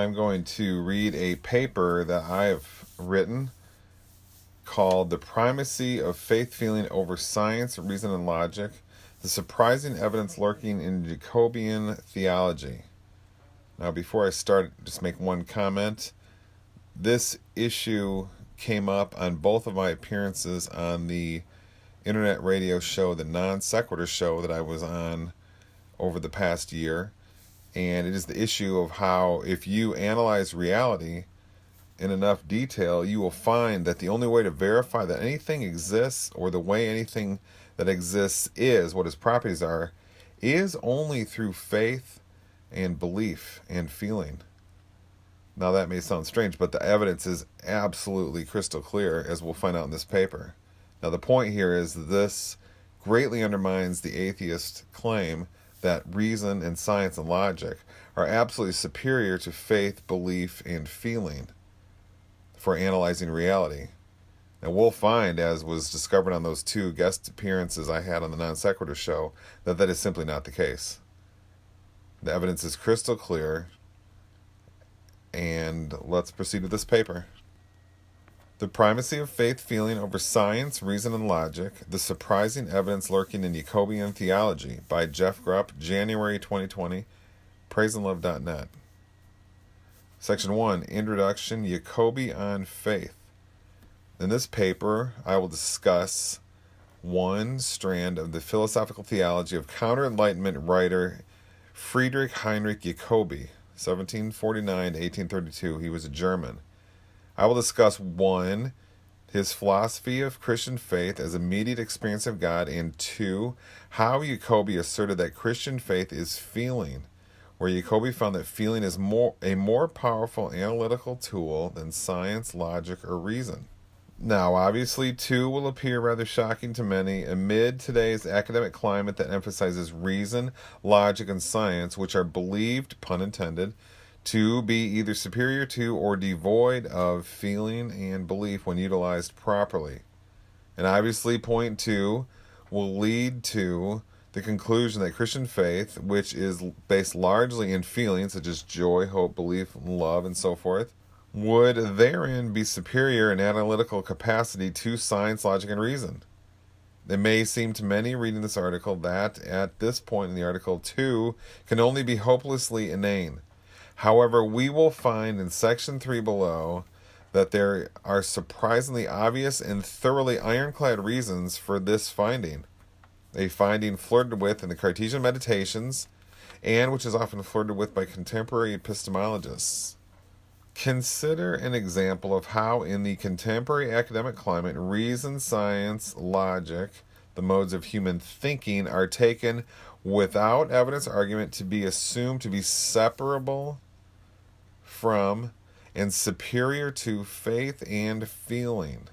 I'm going to read a paper that I have written called The Primacy of Faith Feeling Over Science, Reason, and Logic, the Surprising Evidence Lurking in Jacobian Theology. Now, before I start, just make one comment. This issue came up on both of my appearances on the internet radio show, the Non Sequitur show that I was on over the past year. And it is the issue of how, if you analyze reality in enough detail, you will find that the only way to verify that anything exists, or the way anything that exists is, what its properties are, is only through faith and belief and feeling. Now that may sound strange, but the evidence is absolutely crystal clear, as we'll find out in this paper. Now the point here is that this greatly undermines the atheist claim that reason and science and logic are absolutely superior to faith, belief, and feeling for analyzing reality. Now we'll find, as was discovered on those 2 guest appearances I had on the Non Sequitur show, that that is simply not the case. The evidence is crystal clear, and let's proceed with this paper. The Primacy of Faith Feeling Over Science, Reason, and Logic, the Surprising Evidence Lurking in Jacobian Theology by Jeff Grupp, January 2020, praiseandlove.net. Section 1, Introduction, Jacobi on Faith. In this paper, I will discuss one strand of the philosophical theology of counter-enlightenment writer Friedrich Heinrich Jacobi, 1749 to 1832. He was a German. I will discuss 1, his philosophy of Christian faith as immediate experience of God, and 2, how Jacobi asserted that Christian faith is feeling, where Jacobi found that feeling is a more powerful analytical tool than science, logic, or reason. Now, obviously, 2 will appear rather shocking to many amid today's academic climate that emphasizes reason, logic, and science, which are believed, pun intended, to be either superior to or devoid of feeling and belief when utilized properly. And obviously, point 2 will lead to the conclusion that Christian faith, which is based largely in feelings such as joy, hope, belief, love, and so forth, would therein be superior in analytical capacity to science, logic, and reason. It may seem to many reading this article that, at this point in the article, 2 can only be hopelessly inane. However, we will find in section 3 below that there are surprisingly obvious and thoroughly ironclad reasons for this finding, a finding flirted with in the Cartesian Meditations, and which is often flirted with by contemporary epistemologists. Consider an example of how in the contemporary academic climate, reason, science, logic, the modes of human thinking, are taken without evidence argument to be assumed to be separable from and superior to faith and feeling.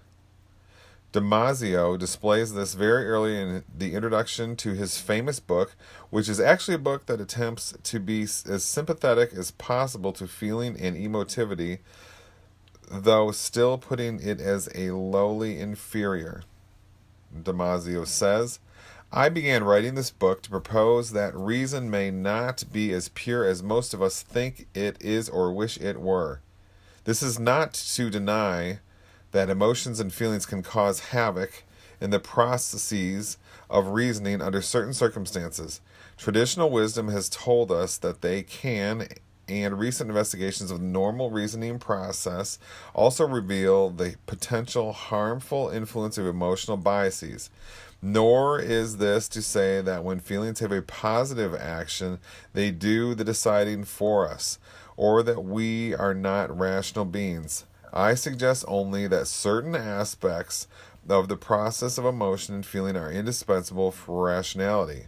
Damasio displays this very early in the introduction to his famous book, which is actually a book that attempts to be as sympathetic as possible to feeling and emotivity, though still putting it as a lowly inferior. Damasio says, I began writing this book to propose that reason may not be as pure as most of us think it is or wish it were. This is not to deny that emotions and feelings can cause havoc in the processes of reasoning under certain circumstances. Traditional wisdom has told us that they can, and recent investigations of the normal reasoning process also reveal the potential harmful influence of emotional biases. Nor is this to say that when feelings have a positive action, they do the deciding for us, or that we are not rational beings. I suggest only that certain aspects of the process of emotion and feeling are indispensable for rationality.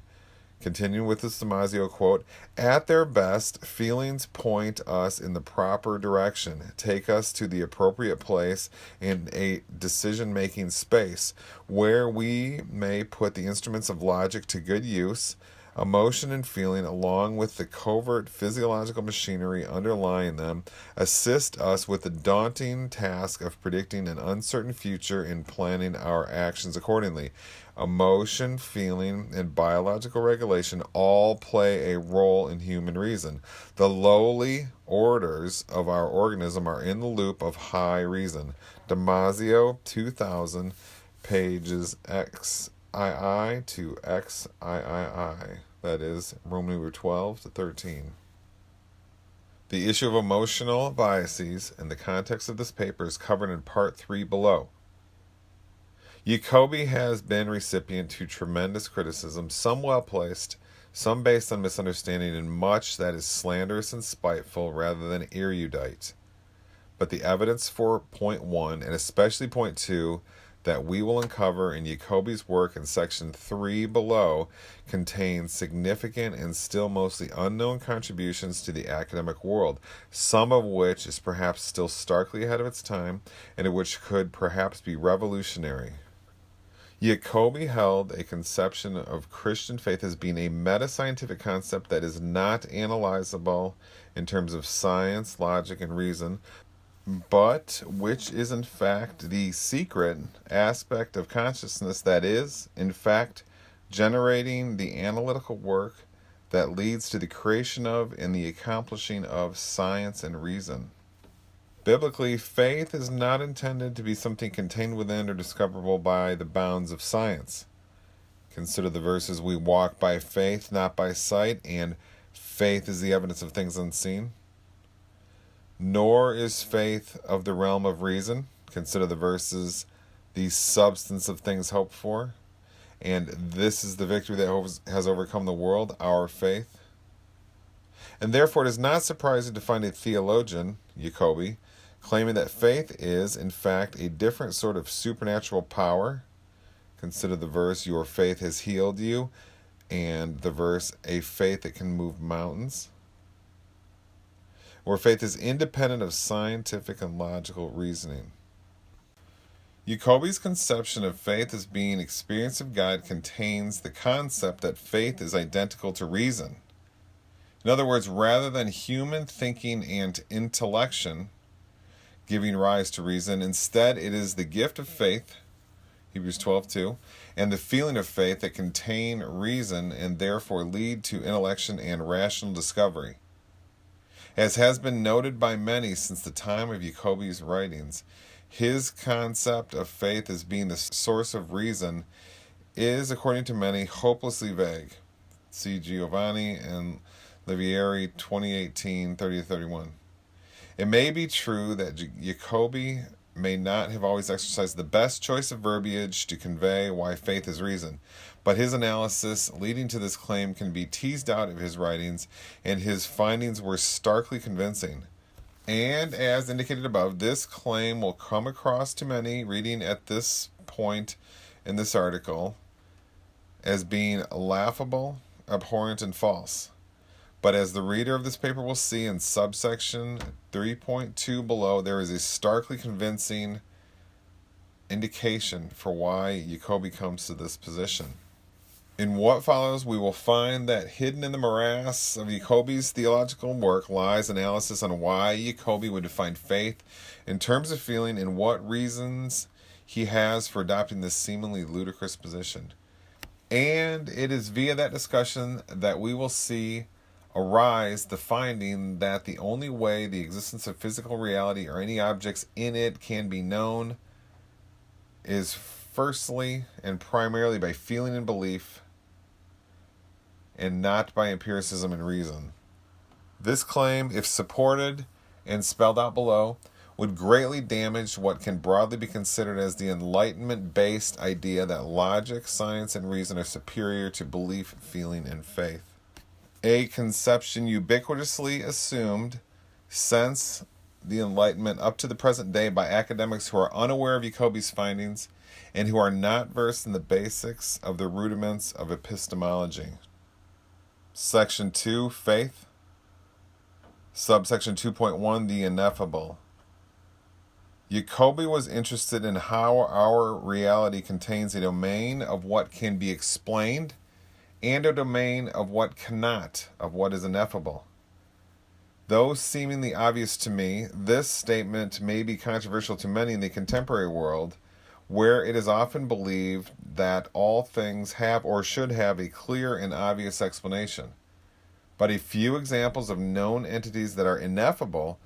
Continuing with this Damasio quote, at their best, feelings point us in the proper direction, take us to the appropriate place in a decision-making space, where we may put the instruments of logic to good use, Emotion and feeling, along with the covert physiological machinery underlying them, assist us with the daunting task of predicting an uncertain future and planning our actions accordingly. Emotion, feeling, and biological regulation all play a role in human reason. The lowly orders of our organism are in the loop of high reason. Damasio, 2000, pages XII to XIII. That is, Roman numeral 12 to 13. The issue of emotional biases in the context of this paper is covered in Part 3 below. Jacobi has been recipient to tremendous criticism, some well-placed, some based on misunderstanding, and much that is slanderous and spiteful rather than erudite. But the evidence for point 1, and especially point 2, that we will uncover in Jacobi's work in section 3 below contains significant and still mostly unknown contributions to the academic world, some of which is perhaps still starkly ahead of its time, and which could perhaps be revolutionary. Jacobi held a conception of Christian faith as being a meta-scientific concept that is not analyzable in terms of science, logic, and reason, but which is in fact the secret aspect of consciousness that is, in fact, generating the analytical work that leads to the creation of and the accomplishing of science and reason. Biblically, faith is not intended to be something contained within or discoverable by the bounds of science. Consider the verses, "We walk by faith, not by sight," and "Faith is the evidence of things unseen." Nor is faith of the realm of reason. Consider the verses, "The substance of things hoped for," and "This is the victory that has overcome the world, our faith." And therefore it is not surprising to find a theologian, Jacobi, claiming that faith is, in fact, a different sort of supernatural power. Consider the verse, "Your faith has healed you," and the verse, "A faith that can move mountains," where faith is independent of scientific and logical reasoning. Jacobi's conception of faith as being experience of God contains the concept that faith is identical to reason. In other words, rather than human thinking and intellection giving rise to reason, instead it is the gift of faith, Hebrews 12:2, and the feeling of faith that contain reason and therefore lead to intellection and rational discovery. As has been noted by many since the time of Jacobi's writings, his concept of faith as being the source of reason is, according to many, hopelessly vague. See Giovanni and Livieri, 2018, 30-31. It may be true that Jacobi may not have always exercised the best choice of verbiage to convey why faith is reason, but his analysis leading to this claim can be teased out of his writings, and his findings were starkly convincing. And as indicated above, this claim will come across to many reading at this point in this article as being laughable, abhorrent, and false. But as the reader of this paper will see in subsection 3.2 below, there is a starkly convincing indication for why Jacobi comes to this position. In what follows, we will find that hidden in the morass of Jacobi's theological work lies analysis on why Jacobi would define faith in terms of feeling and what reasons he has for adopting this seemingly ludicrous position. And it is via that discussion that we will see arise the finding that the only way the existence of physical reality or any objects in it can be known is firstly and primarily by feeling and belief, and not by empiricism and reason. This claim, if supported and spelled out below, would greatly damage what can broadly be considered as the Enlightenment-based idea that logic, science, and reason are superior to belief, feeling, and faith. A conception ubiquitously assumed since the Enlightenment up to the present day by academics who are unaware of Jacobi's findings and who are not versed in the basics of the rudiments of epistemology. Section 2, Faith. Subsection 2.1, the ineffable. Jacobi was interested in how our reality contains a domain of what can be explained and a domain of what cannot, of what is ineffable. Though seemingly obvious to me, this statement may be controversial to many in the contemporary world, where it is often believed that all things have or should have a clear and obvious explanation. But a few examples of known entities that are ineffable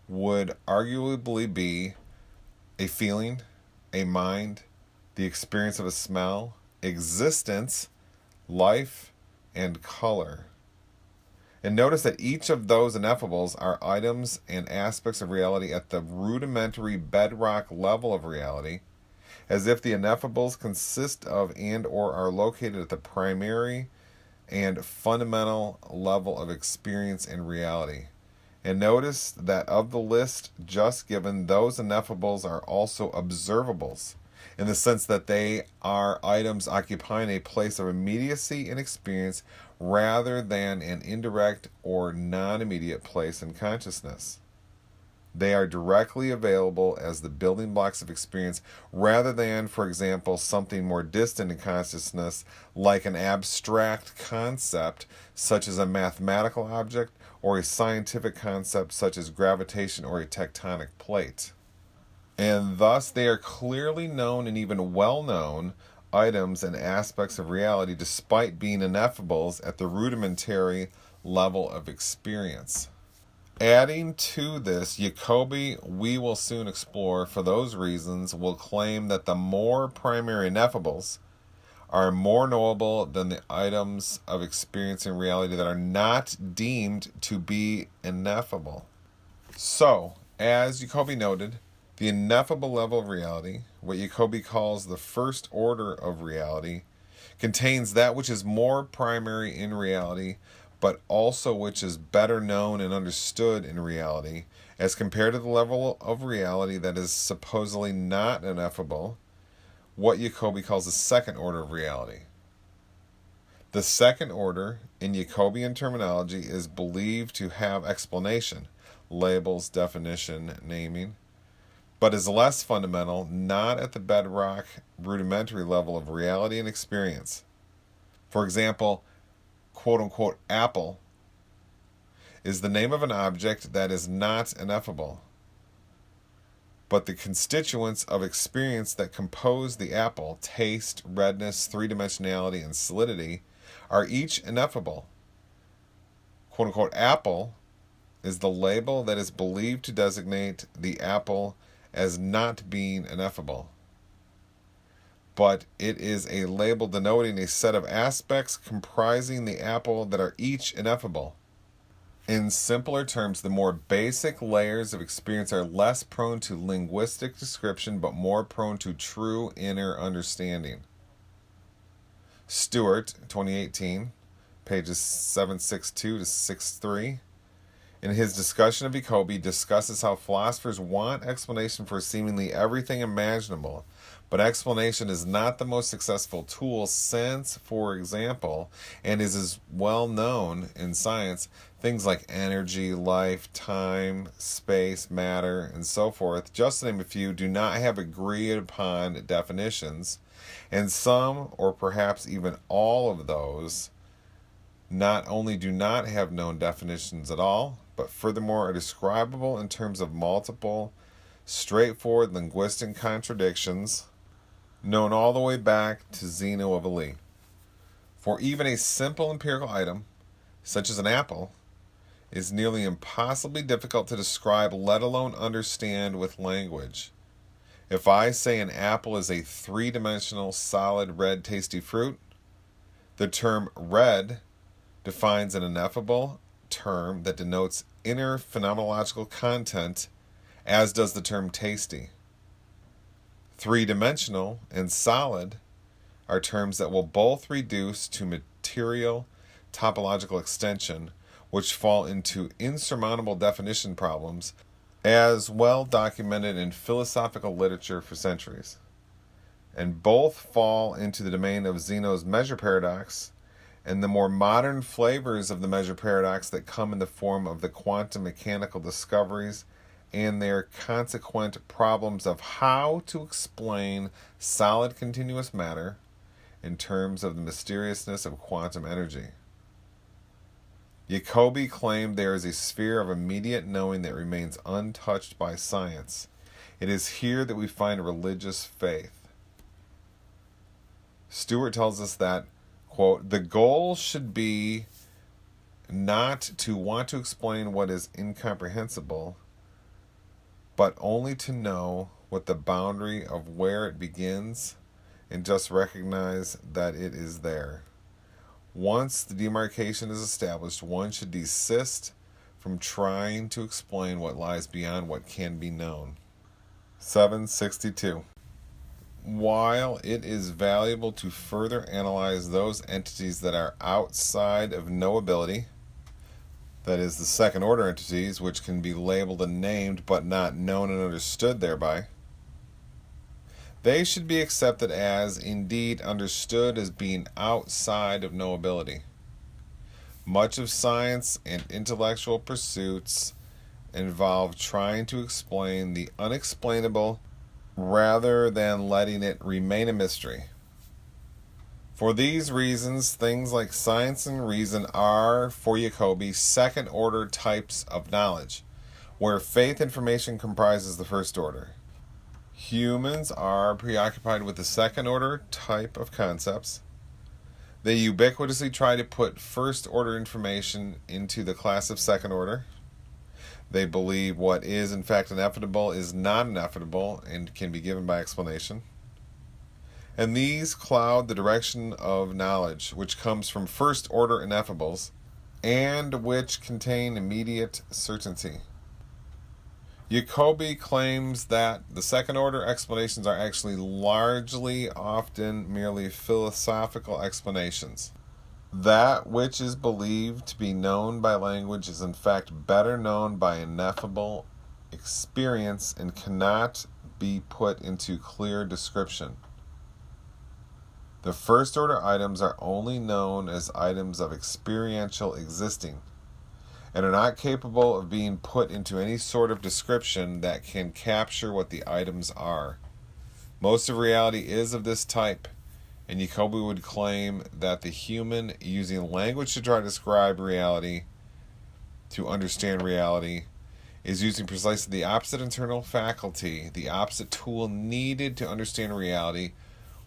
would arguably be a feeling, a mind, the experience of a smell, existence, life, and color. And notice that each of those ineffables are items and aspects of reality at the rudimentary bedrock level of reality, as if the ineffables consist of and or are located at the primary and fundamental level of experience and reality. And notice that of the list just given, those ineffables are also observables, in the sense that they are items occupying a place of immediacy in experience rather than an indirect or non-immediate place in consciousness. They are directly available as the building blocks of experience rather than, for example, something more distant in consciousness like an abstract concept such as a mathematical object or a scientific concept such as gravitation or a tectonic plate. And thus they are clearly known and even well-known items and aspects of reality despite being ineffables at the rudimentary level of experience. Adding to this, Jacobi, we will soon explore, for those reasons, will claim that the more primary ineffables are more knowable than the items of experience in reality that are not deemed to be ineffable. So, as Jacobi noted, the ineffable level of reality, what Jacobi calls the first order of reality, contains that which is more primary in reality, but also which is better known and understood in reality, as compared to the level of reality that is supposedly not ineffable, what Jacobi calls the second order of reality. The second order, in Jacobian terminology, is believed to have explanation, labels, definition, naming, but is less fundamental, not at the bedrock, rudimentary level of reality and experience. For example, quote-unquote apple is the name of an object that is not ineffable, but the constituents of experience that compose the apple, taste, redness, three-dimensionality, and solidity, are each ineffable. Quote-unquote apple is the label that is believed to designate the apple as not being ineffable, but it is a label denoting a set of aspects comprising the apple that are each ineffable. In simpler terms, the more basic layers of experience are less prone to linguistic description but more prone to true inner understanding. Stewart, 2018, pages 762 to 63, in his discussion of Jacobi, discusses how philosophers want explanation for seemingly everything imaginable, but explanation is not the most successful tool since, for example, and is as well known in science, things like energy, life, time, space, matter, and so forth, just to name a few, do not have agreed upon definitions, and some, or perhaps even all of those, not only do not have known definitions at all, but furthermore are describable in terms of multiple, straightforward linguistic contradictions, known all the way back to Zeno of Ely. For even a simple empirical item, such as an apple, is nearly impossibly difficult to describe, let alone understand with language. If I say an apple is a three-dimensional, solid, red, tasty fruit, the term red defines an ineffable term that denotes inner phenomenological content, as does the term tasty. Three-dimensional and solid are terms that will both reduce to material topological extension, which fall into insurmountable definition problems, as well documented in philosophical literature for centuries. And both fall into the domain of Zeno's measure paradox and the more modern flavors of the measure paradox that come in the form of the quantum mechanical discoveries and their consequent problems of how to explain solid continuous matter in terms of the mysteriousness of quantum energy. Jacobi claimed there is a sphere of immediate knowing that remains untouched by science. It is here that we find religious faith. Stewart tells us that, quote, the goal should be not to want to explain what is incomprehensible, but only to know what the boundary of where it begins and just recognize that it is there. Once the demarcation is established, one should desist from trying to explain what lies beyond what can be known. 762. While it is valuable to further analyze those entities that are outside of knowability, that is, the second-order entities which can be labeled and named but not known and understood thereby, they should be accepted as, indeed, understood as being outside of knowability. Much of science and intellectual pursuits involve trying to explain the unexplainable rather than letting it remain a mystery. For these reasons, things like science and reason are, for Jacobi, second-order types of knowledge, where faith information comprises the first order. Humans are preoccupied with the second-order type of concepts. They ubiquitously try to put first-order information into the class of second order. They believe what is in fact ineffable is not ineffable and can be given by explanation. And these cloud the direction of knowledge, which comes from first-order ineffables, and which contain immediate certainty. Jacobi claims that the second-order explanations are actually largely often merely philosophical explanations. That which is believed to be known by language is in fact better known by ineffable experience and cannot be put into clear description. The first-order items are only known as items of experiential existing, and are not capable of being put into any sort of description that can capture what the items are. Most of reality is of this type, and Jacobi would claim that the human using language to try to describe reality, to understand reality, is using precisely the opposite internal faculty, the opposite tool needed to understand reality,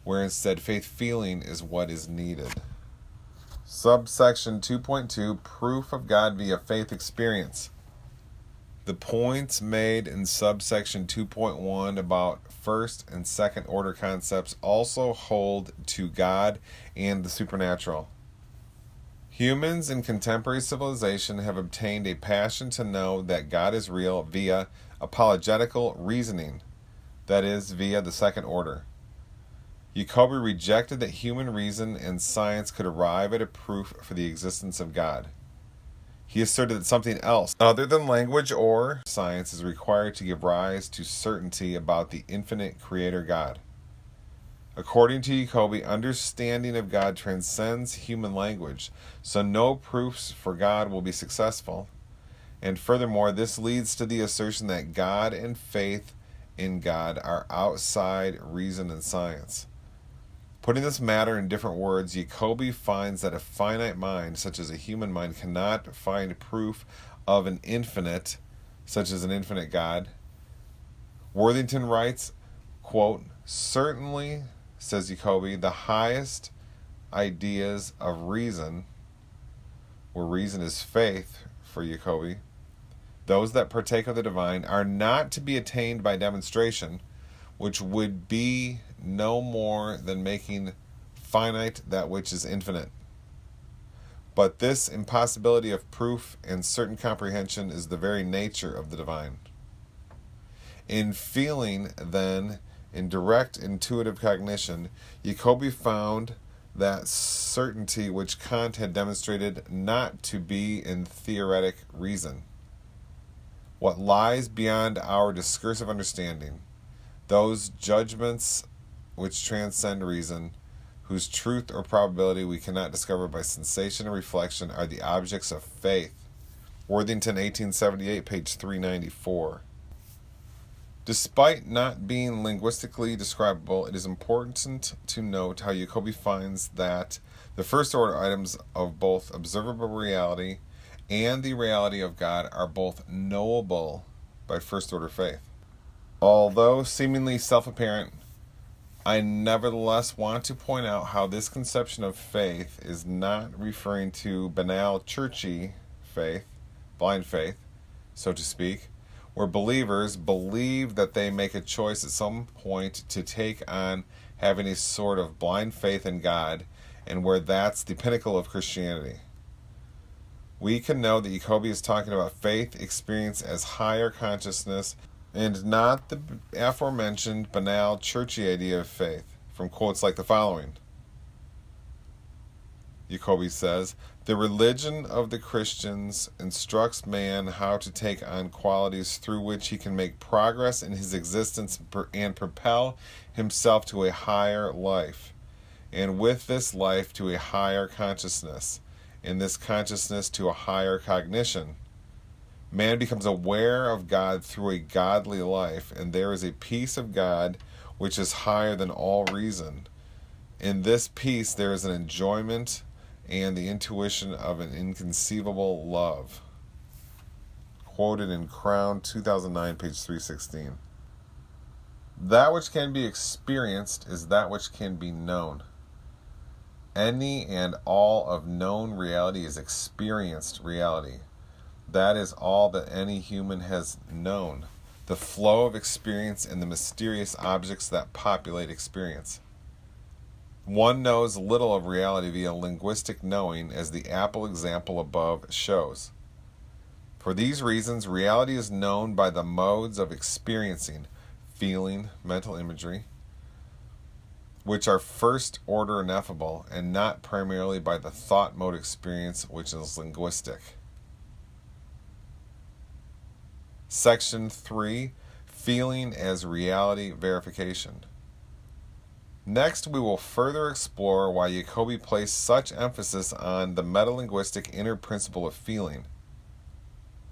where instead faith feeling is what is needed. Subsection 2.2, Proof of God via Faith Experience. The points made in subsection 2.1 about first and second order concepts also hold to God and the supernatural. Humans in contemporary civilization have obtained a passion to know that God is real via apologetical reasoning, that is, via the second order. Jacobi rejected that human reason and science could arrive at a proof for the existence of God. He asserted that something else, other than language or science, is required to give rise to certainty about the infinite Creator God. According to Jacobi, understanding of God transcends human language, so no proofs for God will be successful. And furthermore, this leads to the assertion that God and faith in God are outside reason and science. Putting this matter in different words, Jacobi finds that a finite mind, such as a human mind, cannot find proof of an infinite, such as an infinite God. Worthington writes, quote, certainly, says Jacobi, the highest ideas of reason, where reason is faith for Jacobi, those that partake of the divine, are not to be attained by demonstration, which would be no more than making finite that which is infinite. But this impossibility of proof and certain comprehension is the very nature of the divine. In feeling, then, in direct intuitive cognition, Jacobi found that certainty which Kant had demonstrated not to be in theoretic reason. What lies beyond our discursive understanding, those judgments which transcend reason, whose truth or probability we cannot discover by sensation and reflection, are the objects of faith. Worthington, 1878, page 394. Despite not being linguistically describable, it is important to note how Jacobi finds that the first order items of both observable reality and the reality of God are both knowable by first order faith. Although seemingly self-apparent, I nevertheless want to point out how this conception of faith is not referring to banal churchy faith, blind faith, so to speak, where believers believe that they make a choice at some point to take on having a sort of blind faith in God, and where that's the pinnacle of Christianity. We can know that Jacobi is talking about faith experience as higher consciousness and not the aforementioned banal churchy idea of faith, from quotes like the following. Jacobi says, "The religion of the Christians instructs man how to take on qualities through which he can make progress in his existence and propel himself to a higher life, and with this life to a higher consciousness, and this consciousness to a higher cognition. Man becomes aware of God through a godly life, and there is a peace of God which is higher than all reason. In this peace there is an enjoyment and the intuition of an inconceivable love." Quoted in Crown 2009, page 316. That which can be experienced is that which can be known. Any and all of known reality is experienced reality. That is all that any human has known, the flow of experience and the mysterious objects that populate experience. One knows little of reality via linguistic knowing, as the apple example above shows. For these reasons, reality is known by the modes of experiencing, feeling, mental imagery, which are first order ineffable, and not primarily by the thought mode experience, which is linguistic. Section 3, Feeling as Reality Verification. Next, we will further explore why Jacobi placed such emphasis on the metalinguistic inner principle of feeling.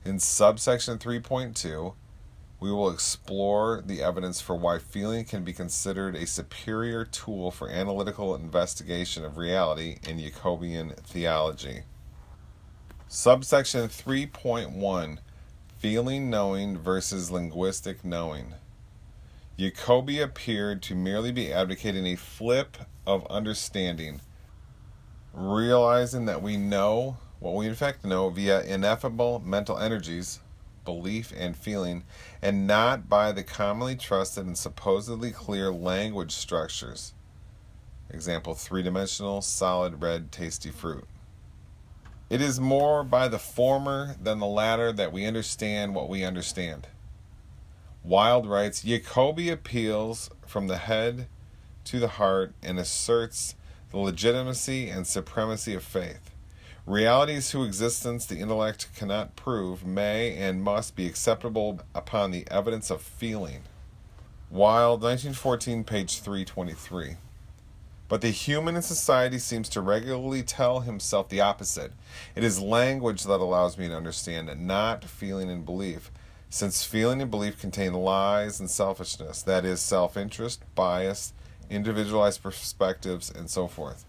In subsection 3.2, we will explore the evidence for why feeling can be considered a superior tool for analytical investigation of reality in Jacobian theology. Subsection 3.1, Feeling knowing versus linguistic knowing. Jacobi appeared to merely be advocating a flip of understanding, realizing that we know what we in fact know via ineffable mental energies, belief and feeling, and not by the commonly trusted and supposedly clear language structures. Example, three-dimensional, solid, red, tasty fruit. It is more by the former than the latter that we understand what we understand. Wilde writes, Jacobi appeals from the head to the heart and asserts the legitimacy and supremacy of faith. Realities whose existence the intellect cannot prove may and must be acceptable upon the evidence of feeling. Wilde, 1914, page 323. But the human in society seems to regularly tell himself the opposite. It is language that allows me to understand, not feeling and belief, since feeling and belief contain lies and selfishness, that is, self-interest, bias, individualized perspectives, and so forth.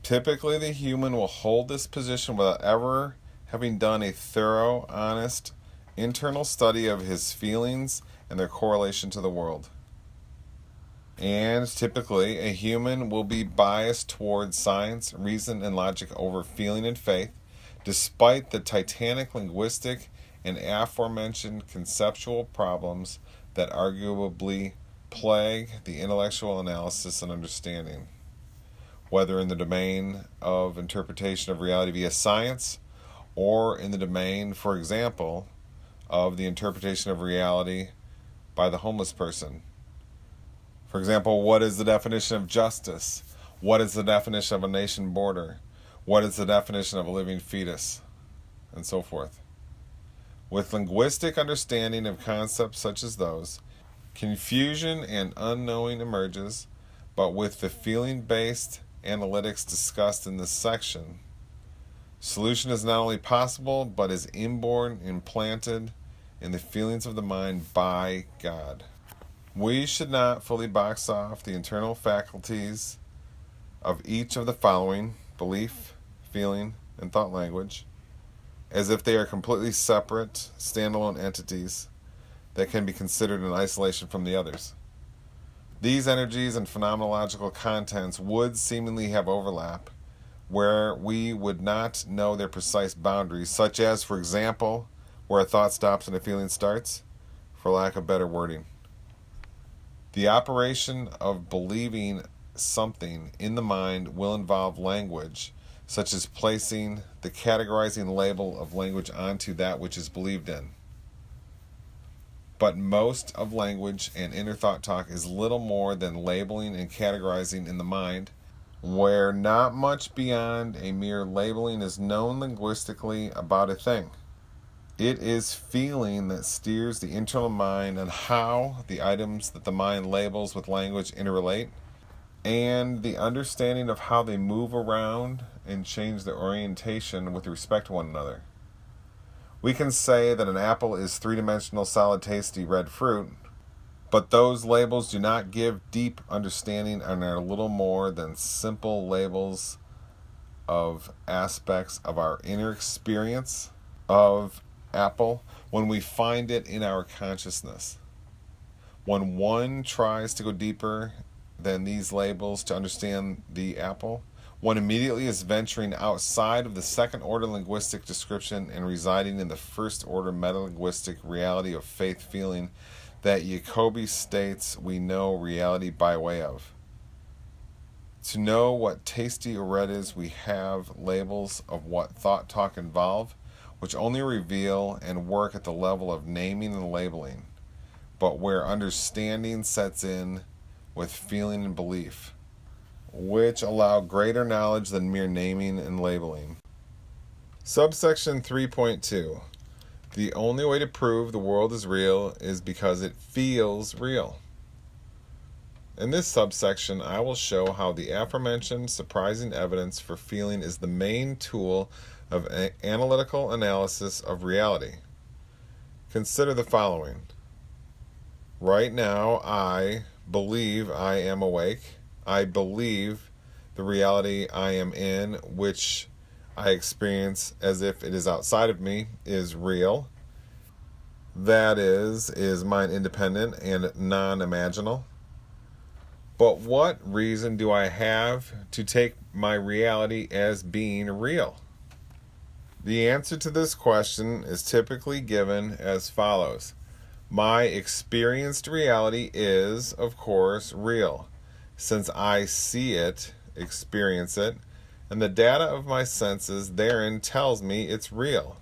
Typically, the human will hold this position without ever having done a thorough, honest, internal study of his feelings and their correlation to the world. And typically, a human will be biased towards science, reason, and logic over feeling and faith, despite the titanic linguistic and aforementioned conceptual problems that arguably plague the intellectual analysis and understanding, whether in the domain of interpretation of reality via science or in the domain, for example, of the interpretation of reality by the homeless person. For example, what is the definition of justice? What is the definition of a nation border? What is the definition of a living fetus? And so forth. With linguistic understanding of concepts such as those, confusion and unknowing emerges, but with the feeling-based analytics discussed in this section, solution is not only possible, but is inborn, implanted, in the feelings of the mind by God. We should not fully box off the internal faculties of each of the following: belief, feeling, and thought language, as if they are completely separate, standalone entities that can be considered in isolation from the others. These energies and phenomenological contents would seemingly have overlap, where we would not know their precise boundaries, such as, for example, where a thought stops and a feeling starts, for lack of better wording. The operation of believing something in the mind will involve language, such as placing the categorizing label of language onto that which is believed in. But most of language and inner thought talk is little more than labeling and categorizing in the mind, where not much beyond a mere labeling is known linguistically about a thing. It is feeling that steers the internal mind on how the items that the mind labels with language interrelate, and the understanding of how they move around and change their orientation with respect to one another. We can say that an apple is three-dimensional, solid, tasty red fruit, but those labels do not give deep understanding and are little more than simple labels of aspects of our inner experience of apple when we find it in our consciousness. When one tries to go deeper than these labels to understand the apple, one immediately is venturing outside of the second-order linguistic description and residing in the first-order metalinguistic reality of faith feeling that Jacobi states we know reality by way of. To know what tasty or red is, we have labels of what thought talk involve, which only reveal and work at the level of naming and labeling, but where understanding sets in with feeling and belief, which allow greater knowledge than mere naming and labeling. Subsection 3.2. The only way to prove the world is real is because it feels real. In this subsection, I will show how the aforementioned surprising evidence for feeling is the main tool of analytical analysis of reality. Consider the following. Right now, I believe I am awake. I believe the reality I am in, which I experience as if it is outside of me, is real. That is mind independent and non-imaginal. But what reason do I have to take my reality as being real? The answer to this question is typically given as follows. My experienced reality is, of course, real, since I see it, experience it, and the data of my senses therein tells me it's real.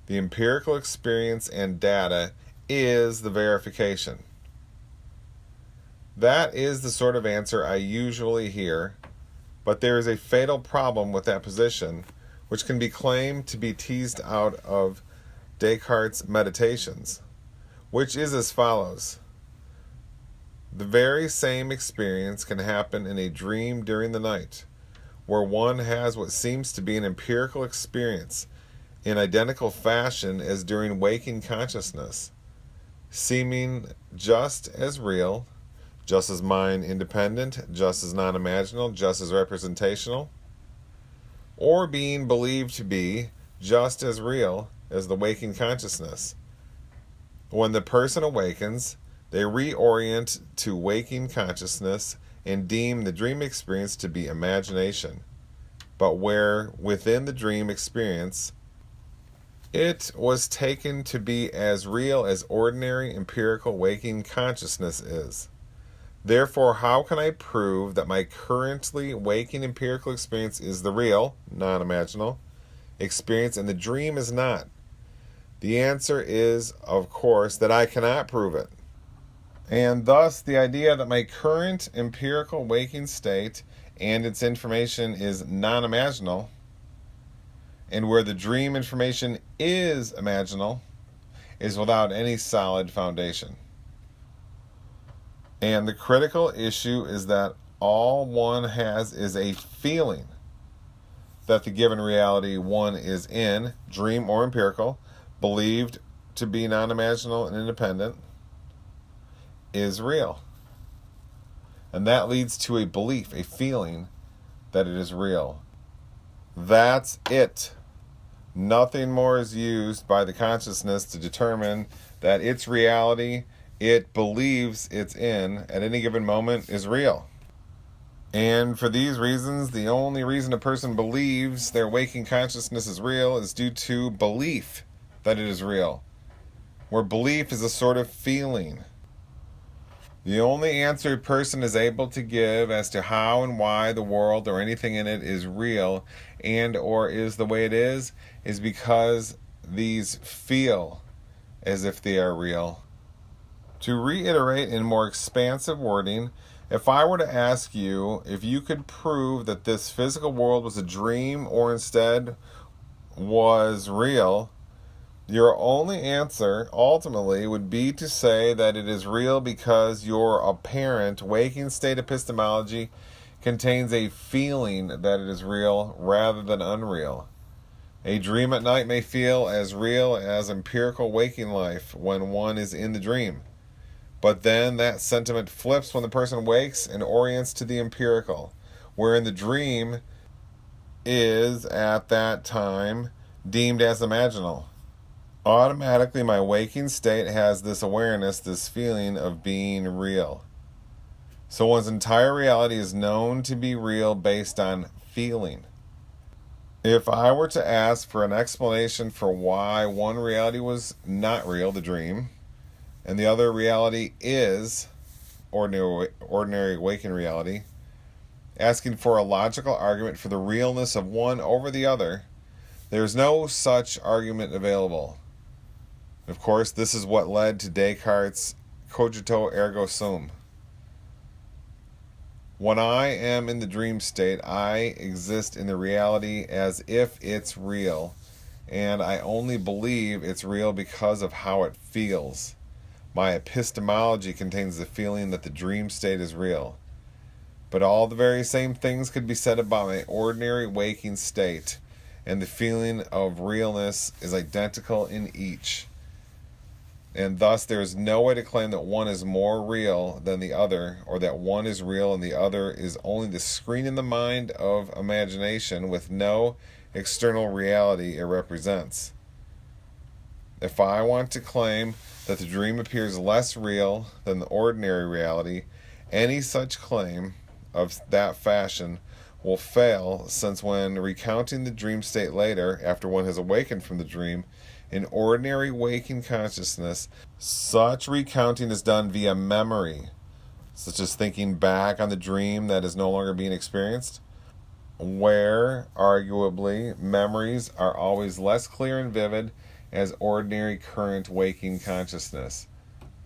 The empirical experience and data is the verification. That is the sort of answer I usually hear, but there is a fatal problem with that position, which can be claimed to be teased out of Descartes' Meditations, which is as follows. The very same experience can happen in a dream during the night, where one has what seems to be an empirical experience in identical fashion as during waking consciousness, seeming just as real, just as mind independent, just as non-imaginal, just as representational, or being believed to be just as real as the waking consciousness. When the person awakens, they reorient to waking consciousness and deem the dream experience to be imagination, but where within the dream experience it was taken to be as real as ordinary empirical waking consciousness is. Therefore, how can I prove that my currently waking empirical experience is the real, non-imaginal, experience and the dream is not? The answer is, of course, that I cannot prove it. And thus, the idea that my current empirical waking state and its information is non-imaginal, and where the dream information is imaginal, is without any solid foundation. And the critical issue is that all one has is a feeling that the given reality one is in, dream or empirical, believed to be non-imaginal and independent is real. And that leads to a belief, a feeling that it is real. That's it. Nothing more is used by the consciousness to determine that its reality it believes it's in at any given moment is real. And for these reasons, the only reason a person believes their waking consciousness is real is due to belief that it is real, where belief is a sort of feeling. The only answer a person is able to give as to how and why the world or anything in it is real and or is the way it is because these feel as if they are real. To reiterate in more expansive wording, if I were to ask you if you could prove that this physical world was a dream or instead was real, your only answer ultimately would be to say that it is real because your apparent waking state epistemology contains a feeling that it is real rather than unreal. A dream at night may feel as real as empirical waking life when one is in the dream. But then that sentiment flips when the person wakes and orients to the empirical, wherein the dream is at that time deemed as imaginal. Automatically, my waking state has this awareness, this feeling of being real. So one's entire reality is known to be real based on feeling. If I were to ask for an explanation for why one reality was not real, the dream, and the other reality is ordinary waking reality, asking for a logical argument for the realness of one over the other, there's no such argument available. Of course, this is what led to Descartes' cogito ergo sum. When I am in the dream state, I exist in the reality as if it's real, and I only believe it's real because of how it feels. My epistemology contains the feeling that the dream state is real. But all the very same things could be said about my ordinary waking state, and the feeling of realness is identical in each. And thus there is no way to claim that one is more real than the other, or that one is real and the other is only the screen in the mind of imagination with no external reality it represents. If I want to claim that the dream appears less real than the ordinary reality, any such claim of that fashion will fail, since when recounting the dream state later, after one has awakened from the dream, in ordinary waking consciousness, such recounting is done via memory, such as thinking back on the dream that is no longer being experienced, where, arguably, memories are always less clear and vivid as ordinary current waking consciousness,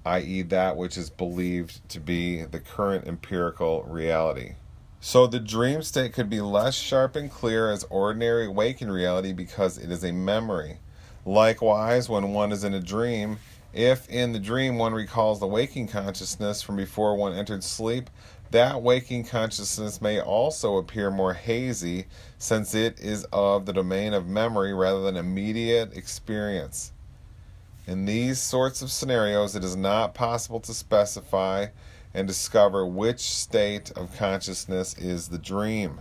i.e. that which is believed to be the current empirical reality. So the dream state could be less sharp and clear as ordinary waking reality because it is a memory. Likewise, when one is in a dream, if in the dream one recalls the waking consciousness from before one entered sleep, that waking consciousness may also appear more hazy, since it is of the domain of memory rather than immediate experience. In these sorts of scenarios, it is not possible to specify and discover which state of consciousness is the dream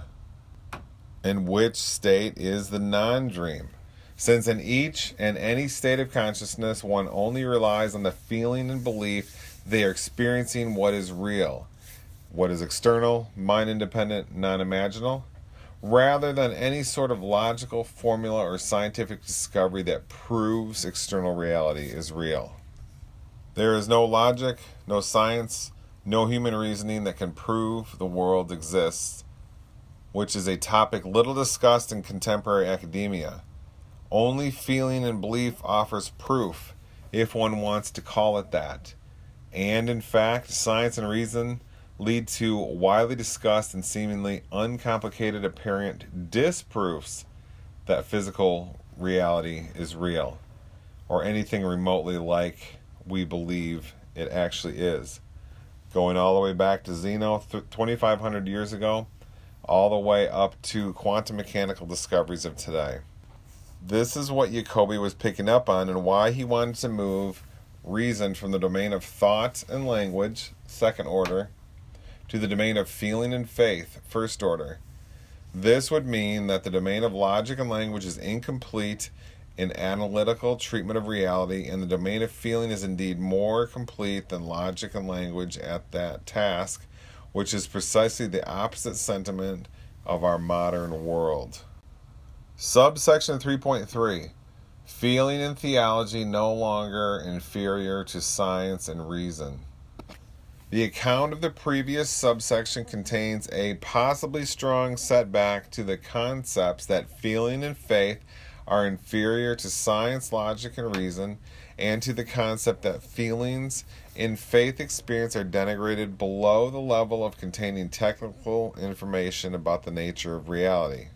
and which state is the non-dream, since in each and any state of consciousness one only relies on the feeling and belief they are experiencing what is real, what is external, mind-independent, non-imaginal, rather than any sort of logical formula or scientific discovery that proves external reality is real. There is no logic, no science, no human reasoning that can prove the world exists, which is a topic little discussed in contemporary academia. Only feeling and belief offers proof, if one wants to call it that. And in fact, science and reason lead to widely discussed and seemingly uncomplicated apparent disproofs that physical reality is real, or anything remotely like we believe it actually is. Going all the way back to Zeno 2,500 years ago, all the way up to quantum mechanical discoveries of today. This is what Jacobi was picking up on and why he wanted to move reason from the domain of thought and language, second order, to the domain of feeling and faith, first order. This would mean that the domain of logic and language is incomplete in analytical treatment of reality, and the domain of feeling is indeed more complete than logic and language at that task, which is precisely the opposite sentiment of our modern world. Subsection 3.3. Feeling and theology no longer inferior to science and reason. The account of the previous subsection contains a possibly strong setback to the concepts that feeling and faith are inferior to science, logic, and reason, and to the concept that feelings in faith experience are denigrated below the level of containing technical information about the nature of reality.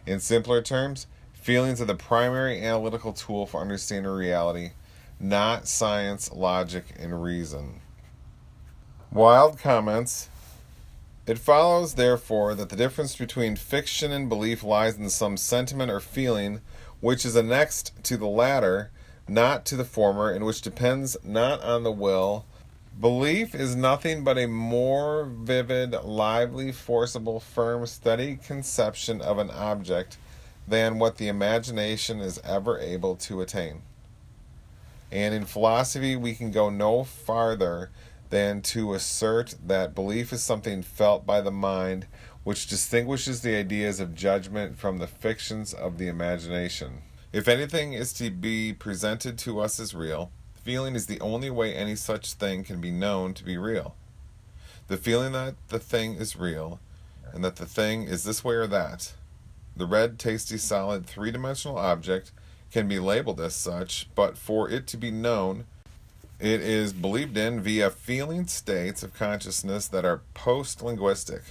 In simpler terms, feelings are the primary analytical tool for understanding reality, not science, logic, and reason. Wild comments. It follows, therefore, that the difference between fiction and belief lies in some sentiment or feeling which is annexed to the latter, not to the former, and which depends not on the will. Belief is nothing but a more vivid, lively, forcible, firm, steady conception of an object than what the imagination is ever able to attain. And in philosophy, we can go no farther than to assert that belief is something felt by the mind, which distinguishes the ideas of judgment from the fictions of the imagination. If anything is to be presented to us as real, feeling is the only way any such thing can be known to be real. The feeling that the thing is real, and that the thing is this way or that. The red, tasty, solid, three-dimensional object can be labeled as such, but for it to be known, it is believed in via feeling states of consciousness that are post-linguistic.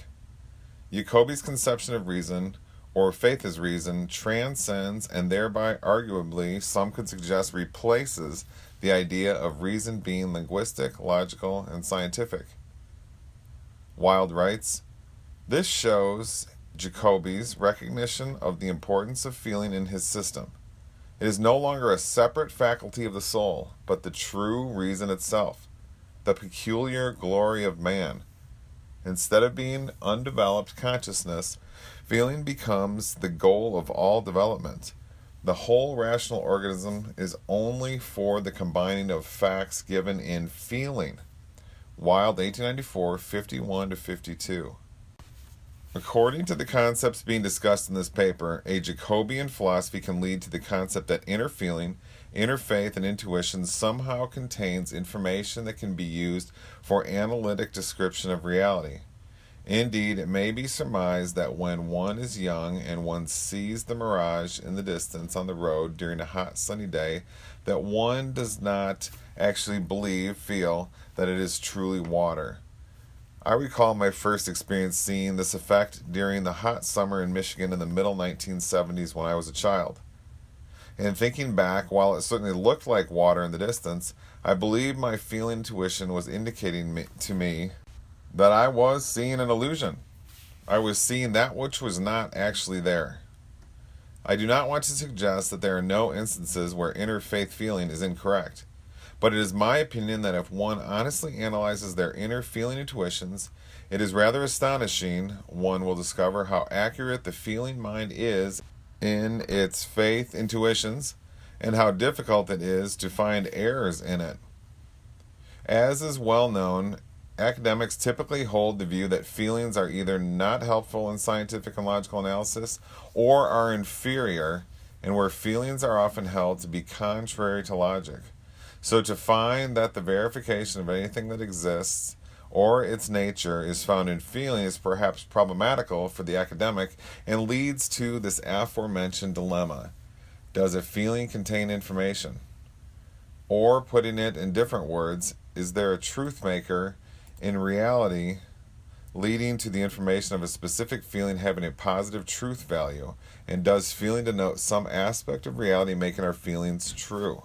Jacobi's conception of reason, or faith as reason, transcends and thereby arguably, some could suggest, replaces the idea of reason being linguistic, logical, and scientific. Wilde writes, this shows Jacobi's recognition of the importance of feeling in his system. It is no longer a separate faculty of the soul, but the true reason itself, the peculiar glory of man. Instead of being undeveloped consciousness, feeling becomes the goal of all development. The whole rational organism is only for the combining of facts given in feeling. Wilde, 1894, 51-52. According to the concepts being discussed in this paper, a Jacobian philosophy can lead to the concept that inner feeling, inner faith, and intuition somehow contains information that can be used for analytic description of reality. Indeed, it may be surmised that when one is young and one sees the mirage in the distance on the road during a hot sunny day, that one does not actually feel that it is truly water. I recall my first experience seeing this effect during the hot summer in Michigan in the middle 1970s when I was a child. And thinking back, while it certainly looked like water in the distance, I believe my feeling intuition was indicating to me that I was seeing an illusion. I was seeing that which was not actually there. I do not want to suggest that there are no instances where inner faith feeling is incorrect. But it is my opinion that if one honestly analyzes their inner feeling intuitions, it is rather astonishing, one will discover how accurate the feeling mind is in its faith intuitions, and how difficult it is to find errors in it. As is well known, academics typically hold the view that feelings are either not helpful in scientific and logical analysis, or are inferior, and where feelings are often held to be contrary to logic. So to find that the verification of anything that exists or its nature is found in feeling is perhaps problematical for the academic and leads to this aforementioned dilemma. Does a feeling contain information? Or, putting it in different words, is there a truth maker in reality leading to the information of a specific feeling having a positive truth value? And does feeling denote some aspect of reality making our feelings true?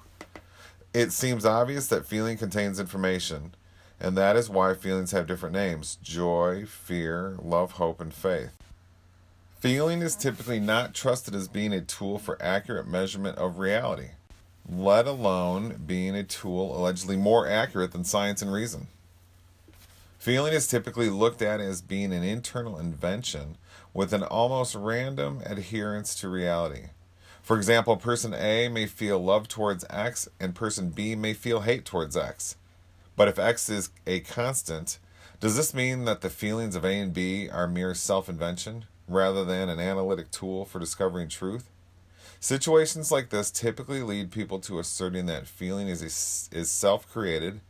It seems obvious that feeling contains information, and that is why feelings have different names: joy, fear, love, hope, and faith. Feeling is typically not trusted as being a tool for accurate measurement of reality, let alone being a tool allegedly more accurate than science and reason. Feeling is typically looked at as being an internal invention with an almost random adherence to reality. For example, person A may feel love towards X and person B may feel hate towards X. But if X is a constant, does this mean that the feelings of A and B are mere self-invention rather than an analytic tool for discovering truth? Situations like this typically lead people to asserting that feeling is self-created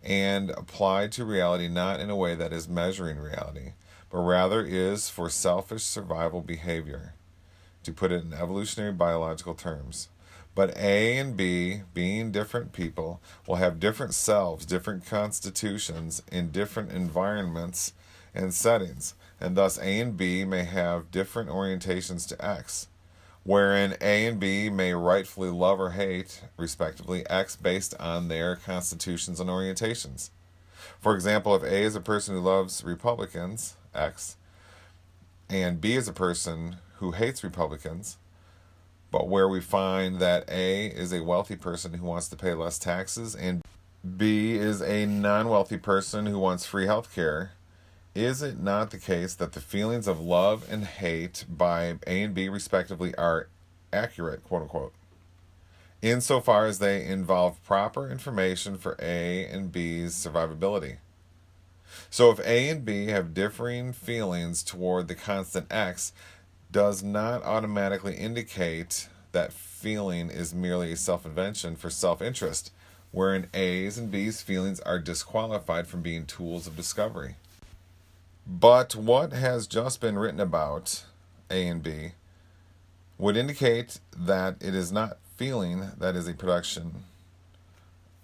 and applied to reality not in a way that is measuring reality, but rather is for selfish survival behavior, to put it in evolutionary biological terms. But A and B, being different people, will have different selves, different constitutions in different environments and settings, and thus A and B may have different orientations to X, wherein A and B may rightfully love or hate, respectively, X based on their constitutions and orientations. For example, if A is a person who loves Republicans, X, and B is a person who hates Republicans, but where we find that A is a wealthy person who wants to pay less taxes and B is a non-wealthy person who wants free health care, is it not the case that the feelings of love and hate by A and B respectively are accurate, quote unquote, insofar as they involve proper information for A and B's survivability? So if A and B have differing feelings toward the constant X, does not automatically indicate that feeling is merely a self-invention for self-interest, wherein A's and B's feelings are disqualified from being tools of discovery. But what has just been written about A and B would indicate that it is not feeling that is a production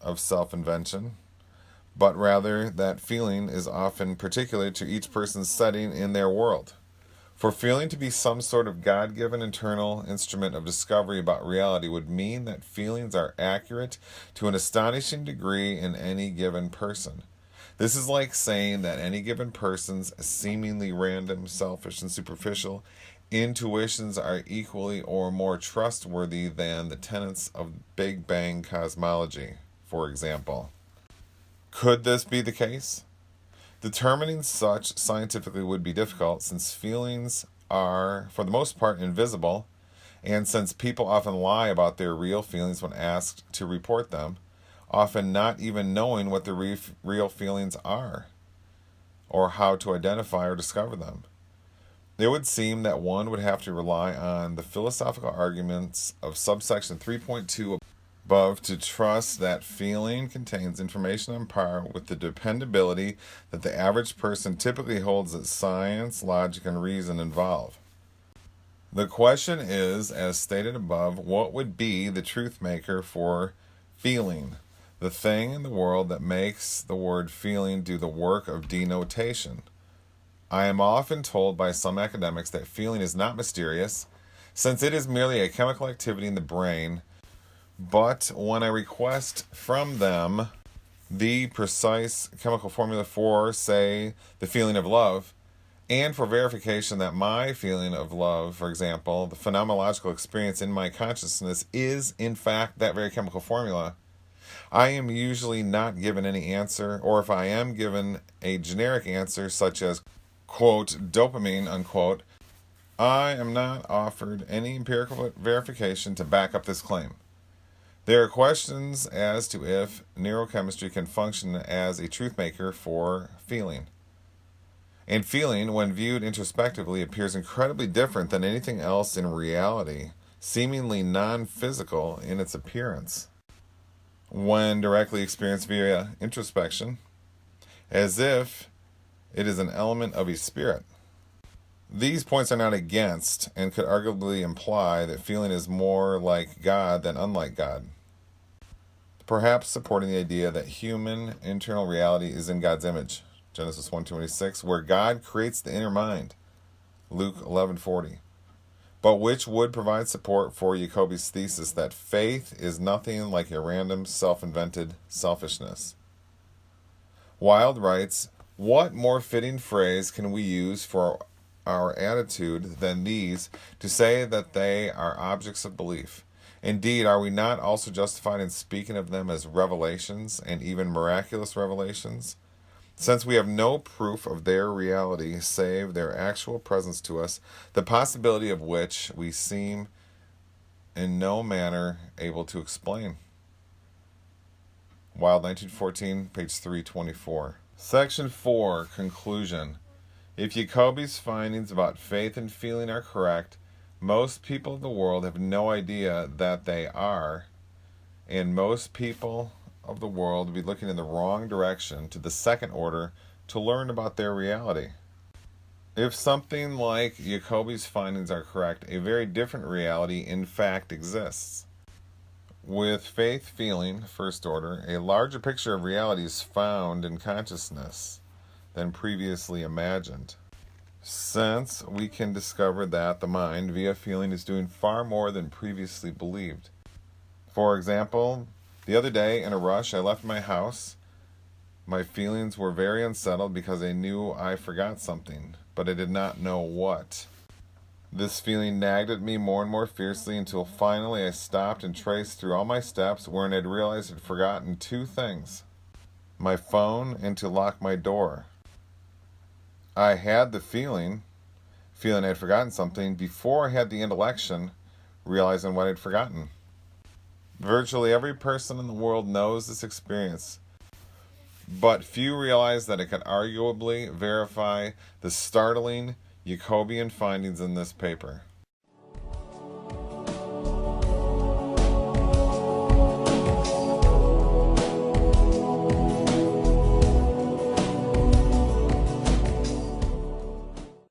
of self-invention, but rather that feeling is often particular to each person's setting in their world. For feeling to be some sort of God-given internal instrument of discovery about reality would mean that feelings are accurate to an astonishing degree in any given person. This is like saying that any given person's seemingly random, selfish, and superficial intuitions are equally or more trustworthy than the tenets of Big Bang cosmology, for example. Could this be the case? Determining such scientifically would be difficult, since feelings are, for the most part, invisible, and since people often lie about their real feelings when asked to report them, often not even knowing what the real feelings are, or how to identify or discover them. It would seem that one would have to rely on the philosophical arguments of subsection 3.2 above to trust that feeling contains information on par with the dependability that the average person typically holds that science, logic, and reason involve. The question is, as stated above, what would be the truth maker for feeling, the thing in the world that makes the word feeling do the work of denotation? I am often told by some academics that feeling is not mysterious, since it is merely a chemical activity in the brain. But when I request from them the precise chemical formula for, say, the feeling of love, and for verification that my feeling of love, for example, the phenomenological experience in my consciousness, is in fact that very chemical formula, I am usually not given any answer, or if I am given a generic answer such as, quote, dopamine, unquote, I am not offered any empirical verification to back up this claim. There are questions as to if neurochemistry can function as a truth maker for feeling. And feeling, when viewed introspectively, appears incredibly different than anything else in reality, seemingly non-physical in its appearance, when directly experienced via introspection, as if it is an element of a spirit. These points are not against, and could arguably imply that feeling is more like God than unlike God, perhaps supporting the idea that human internal reality is in God's image, Genesis 1:26, where God creates the inner mind, Luke 11:40, but which would provide support for Jacobi's thesis that faith is nothing like a random self-invented selfishness. Wilde writes, what more fitting phrase can we use for our attitude than these to say that they are objects of belief. Indeed, are we not also justified in speaking of them as revelations, and even miraculous revelations? Since we have no proof of their reality save their actual presence to us, the possibility of which we seem in no manner able to explain. Wild, 1914, page 324. Section 4, Conclusion. If Jacobi's findings about faith and feeling are correct, most people of the world have no idea that they are, and most people of the world will be looking in the wrong direction to the second order to learn about their reality. If something like Jacobi's findings are correct, a very different reality in fact exists. With faith feeling, first order, a larger picture of reality is found in consciousness than previously imagined, since we can discover that the mind, via feeling, is doing far more than previously believed. For example, the other day, in a rush, I left my house. My feelings were very unsettled because I knew I forgot something, but I did not know what. This feeling nagged at me more and more fiercely until finally I stopped and traced through all my steps wherein I'd realized I'd forgotten two things: my phone and to lock my door. I had the feeling I'd forgotten something before I had the intellection realizing what I'd forgotten. Virtually every person in the world knows this experience, but few realize that it can arguably verify the startling Jacobian findings in this paper.